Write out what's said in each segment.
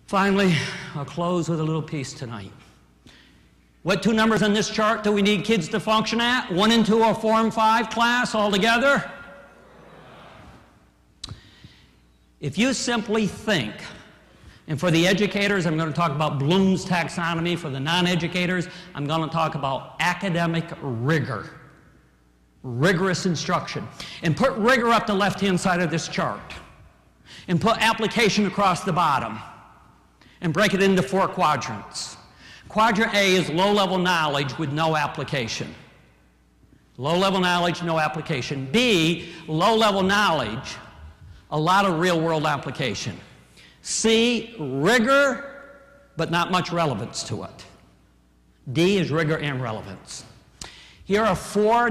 Finally, I'll close with a little piece tonight. What two numbers on this chart do we need kids to function at? 1 and 2 or 4 and 5 class all together? If you simply think, and for the educators, I'm going to talk about Bloom's taxonomy. For the non-educators, I'm going to talk about academic rigor, rigorous instruction. And put rigor up the left-hand side of this chart. And put application across the bottom. And break it into 4 quadrants. Quadrant A is low-level knowledge with no application. Low-level knowledge, no application. B, low-level knowledge, a lot of real-world application. C, rigor, but not much relevance to it. D is rigor and relevance. Here are 4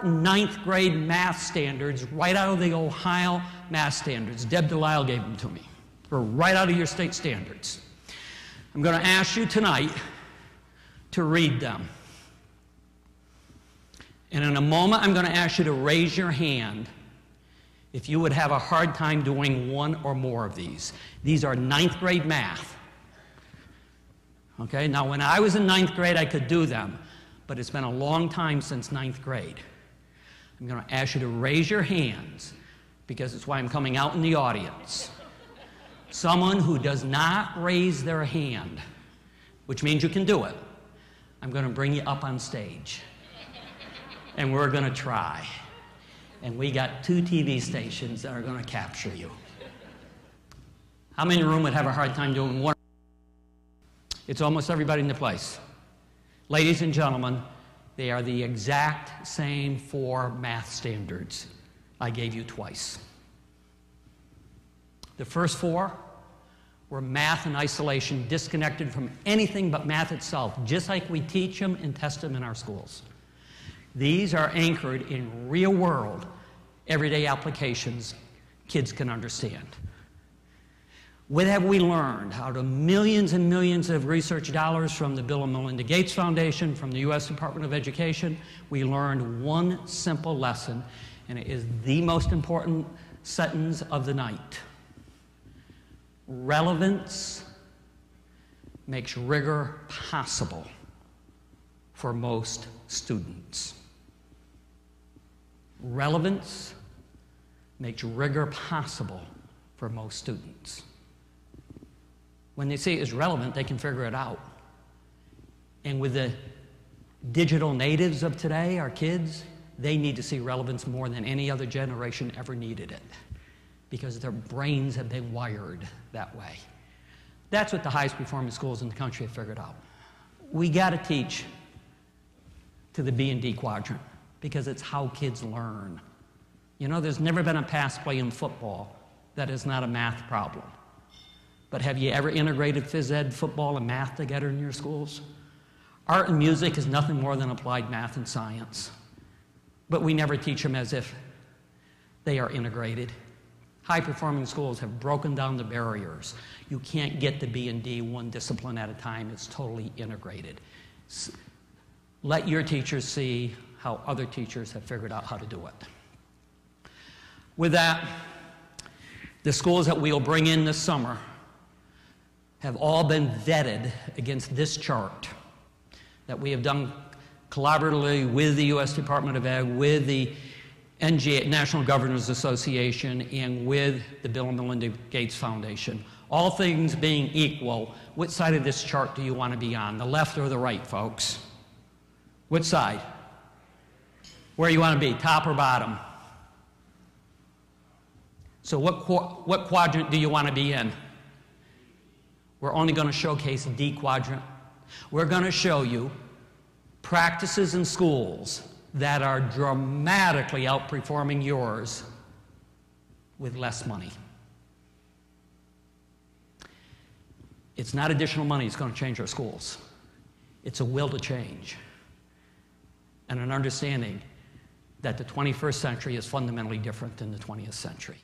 ninth grade math standards right out of the Ohio math standards. Deb Delisle gave them to me. They're right out of your state standards. I'm going to ask you tonight to read them. And in a moment, I'm going to ask you to raise your hand if you would have a hard time doing one or more of these. These are ninth grade math. Okay, now when I was in ninth grade, I could do them, but it's been a long time since ninth grade. I'm going to ask you to raise your hands because it's why I'm coming out in the audience. Someone who does not raise their hand, which means you can do it, I'm going to bring you up on stage. And we're going to try. And we got 2 TV stations that are going to capture you. How many in the room would have a hard time doing one? It's almost everybody in the place. Ladies and gentlemen, they are the exact same 4 math standards I gave you twice. The first 4 were math in isolation, disconnected from anything but math itself, just like we teach them and test them in our schools. These are anchored in real-world, everyday applications kids can understand. What have we learned out of millions and millions of research dollars from the Bill and Melinda Gates Foundation, from the U.S. Department of Education? We learned one simple lesson, and it is the most important sentence of the night. Relevance makes rigor possible for most students. Relevance makes rigor possible for most students. When they see it is relevant, they can figure it out. And with the digital natives of today, our kids, they need to see relevance more than any other generation ever needed it, because their brains have been wired that way. That's what the highest performing schools in the country have figured out. We got to teach to the B and D quadrant, because it's how kids learn. You know, there's never been a pass play in football that is not a math problem. But have you ever integrated phys ed, football, and math together in your schools? Art and music is nothing more than applied math and science. But we never teach them as if they are integrated. High-performing schools have broken down the barriers. You can't get to B and D one discipline at a time. It's totally integrated. Let your teachers see how other teachers have figured out how to do it. With that, the schools that we'll bring in this summer have all been vetted against this chart that we have done collaboratively with the U.S. Department of Ed, with the NGA, National Governors Association, and with the Bill and Melinda Gates Foundation. All things being equal, which side of this chart do you want to be on, the left or the right, folks? Which side? Where you want to be, top or bottom? So what quadrant do you want to be in? We're only going to showcase D quadrant. We're going to show you practices in schools that are dramatically outperforming yours with less money. It's not additional money that's going to change our schools. It's a will to change and an understanding that the 21st century is fundamentally different than the 20th century.